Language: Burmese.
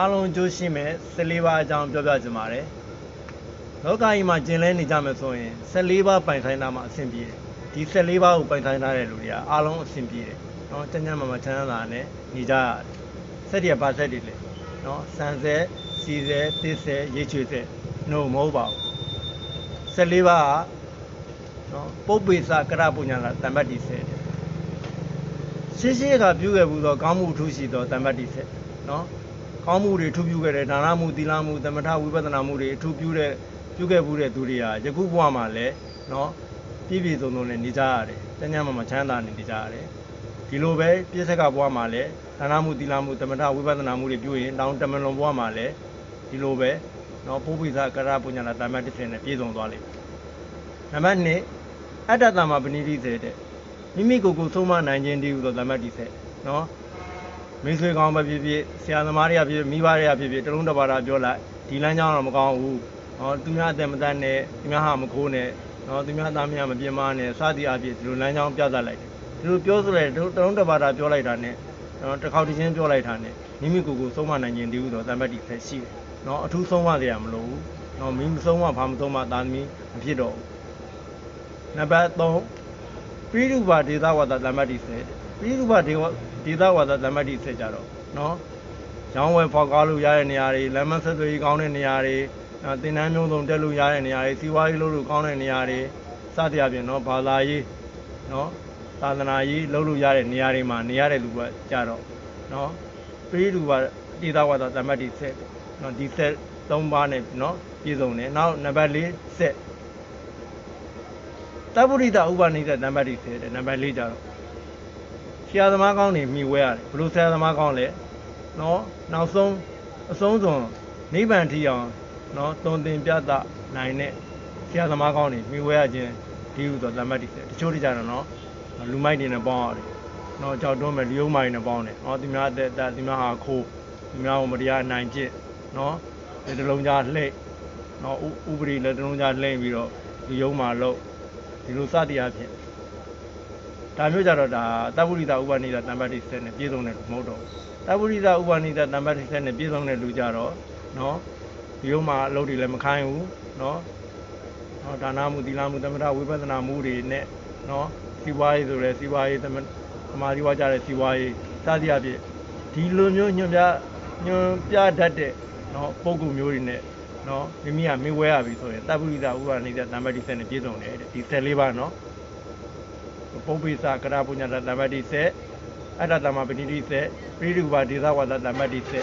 အားလုံးကြိုးရှိမဲ့14ပါးအကြောင်းပြောပြချင်ပါတယ်လောကကြီးမှာကျင်လဲနေကြမယ်ဆိုရင်14ပါးပိုင်ဆိုင်တာမှအဆင်ပြေတယ်ဒီ14ပါးကိုပိုင်ဆိုင်ထားတဲ့လူတွေကအားလုံးအဆင်ပြေတယ်နော်ကျန်းကျန်းမာမာချမ်းသာနဲ့နေကြရတယ်ဆက်ရပါဆက်တွေလေနော်စံစဲစီစဲတစ်စဲရေချွေစဲနို့မဟုတ်ပါဘူး14ပါးကနော်ပုပ္ပေစကရပုညာလာတမ္ပတ္တိစဲရှေးကပြုခဲ့ဘူးသောကောင်းမှုအထူးရှိသောတမ္ပတ္တိစဲနော်ကောင်းမှုတွေထူးပြုခဲ့တဲ့ဒါနမှုသီလမှုသမထဝိပဿနာမှုတွေအထူးပြုခဲ့ဘူးတဲ့သူတွေကယခုဘဝမှာလည်းနော်ပြည့်ပြည့်စုံစုံနဲ့နေကြရတယ်ကျမ်းမာမှာချမ်းသာနေကြရတယ်ဒီလိုပဲပြည့်စက်ကဘဝမှာလည်းဒါနမှုသီလမှုသမထဝိပဿနာမှုတွေပြုရင်တောင်းတမလွန်ဘဝမှာလည်းဒီလိုပဲနော်ပုပ္ပိသကရပုညာနာတမ္ပတ္တိစဲနဲ့ပြည့်စုံသွားလိမ့်မယ်နံပါတ်2အတ္တသမပဏိတိစေတဲ့မိမိကိုယ်ကိုဆုံးမနိုင်ခြင်းတည်းဟူသောတမ္ပတ္တိစဲနော်မိတ်ဆွေကောင်းပဲဖြစ်ဖြစ်ဆရာသမားတွေကဖြစ်မိဘတွေကဖြစ်ဖြစ်တလုံးတစ်ပါးတာပြောလိုက်ဒီလမ်းကြောင်းတော့မကောင်းဘူးနော်သူများအသက်မတတ်နဲ့သူများဟာမခိုးနဲ့နော်သူများသားများမပြင်းမနဲ့စသည်အဖြစ်ဒီလိုလမ်းကြောင်းပြသလိုက်တယ်ဒီလိုပြောဆိုလိုက်တလုံးတစ်ပါးတာပြောလိုက်တာနဲ့နော်တစ်ခေါက်တစ်ချင်းပြောလိုက်တာနဲ့မိမိကိုယ်ကိုဆုံးမနိုင်ခြင်းတည်းဟူသောတမ္ပတ္တိစဲရှိတယ်နော်အထူးဆုံးမစရာမလိုဘူးနော်မိမဆုံးမဘာမဆုံးမသာသမီမဖြစ်တော့ဘူးနံပါတ်3ပိရုပါဒေသဝါဒတမ္ပတ္တိစဲပိရုပါဒေသဝါဒတမ္ပတ္တိစဲကြတော့နော်ရောင်းဝယ်ဖောက်ကားလို့ရတဲ့နေရာတွေလမ်းမဆက်သွယ်ရေးကောင်းတဲ့နေရာတွေတင်တန်းမျိုးစုံတက်လို့ရတဲ့နေရာတွေစီးပွားရေးလုပ်လို့ကောင်းတဲ့နေရာတွေစသဖြင့်နော်ဘာသာရေးနော်သာသနာရေးလုပ်လို့ရတဲ့နေရာတွေမှာနေရတဲ့လူကကြတော့နော်ပိရုပါဒေသဝါဒတမ္ပတ္တိစဲနော်ဒီဆက်3ပါးနဲ့နော်ပြည့်စုံတယ်နောက်နံပါတ်4ဆက်တပ္ပုရိသဥပနိစ္စတမ္ပတ္တိစဲတဲ့နံပါတ်4ကြတော့ဆရာသမားကောင်းတွေမိဝဲရတယ်ဘလို့ဆရာသမားကောင်းလဲနော်နောက်ဆုံးအဆုံးစွန်နိဗ္ဗာန်ထီအောင်နော်တုံသင်ပြသနိုင်တဲ့ဆရာသမားကောင်းတွေမိဝဲရခြင်းဒီဟုသောတမ္ပတ္တိစဲတချို့တကြတော့နော်လူမိုက်တွေနဲ့ပေါင်းရတယ်နော်ကြောက်တွန်းမဲ့လျုံမိုက်နဲ့ပေါင်းတယ်နော်သူများအသက်သူများဟာခိုးသူများကိုမတရားနိုင်ကျင့်နော်ဒီတလုံးကြားလှိမ့်နော်ဥပဒေလည်းတလုံးကြားလှိမ့်ပြီးတော့ဒီယုံမှာလို့ဒီလိုစသည်အဖြစ်ဒါမျိုးကြတော့ဒါတပ္ပုရိသဥပနိဒတမ္ပတ္တိစဲနဲ့ပြည့်စုံတဲ့လူမဟုတ်တော့တပ္ပုရိသဥပနိဒတမ္ပတ္တိစဲနဲ့ပြည့်စုံတဲ့လူကြတော့နော်ဒီလိုမှအလုပ်တွေလည်းမခိုင်းဘူးနော်ဒါနမှုသီလမှုသမထဝိပဿနာမှုတွေနဲ့နော်စီးပွားရေးဆိုရဲစီးပွားရေးသမာဓိဝါကြတဲ့စီးပွားရေးစသည်အဖြစ်ဒီလိုမျိုးညွှန်ပြတတ်တဲ့နော်ပုံကူမျိုးတွေနဲ့နော်မိမိကမင်းဝဲရပြီဆိုရင်တပ္ပုရိသဥပနိဒတမ္ပတ္တိစဲနဲ့ပြည့်စုံတယ်တဲ့ဒီ14ပါးနော်ပုပ္ပိသကရပုညာတမ္ပတ္တိစဲအတ္တသမပဏိတိစဲပိရုပါဒေသဝါဒတမ္ပတ္တိစဲ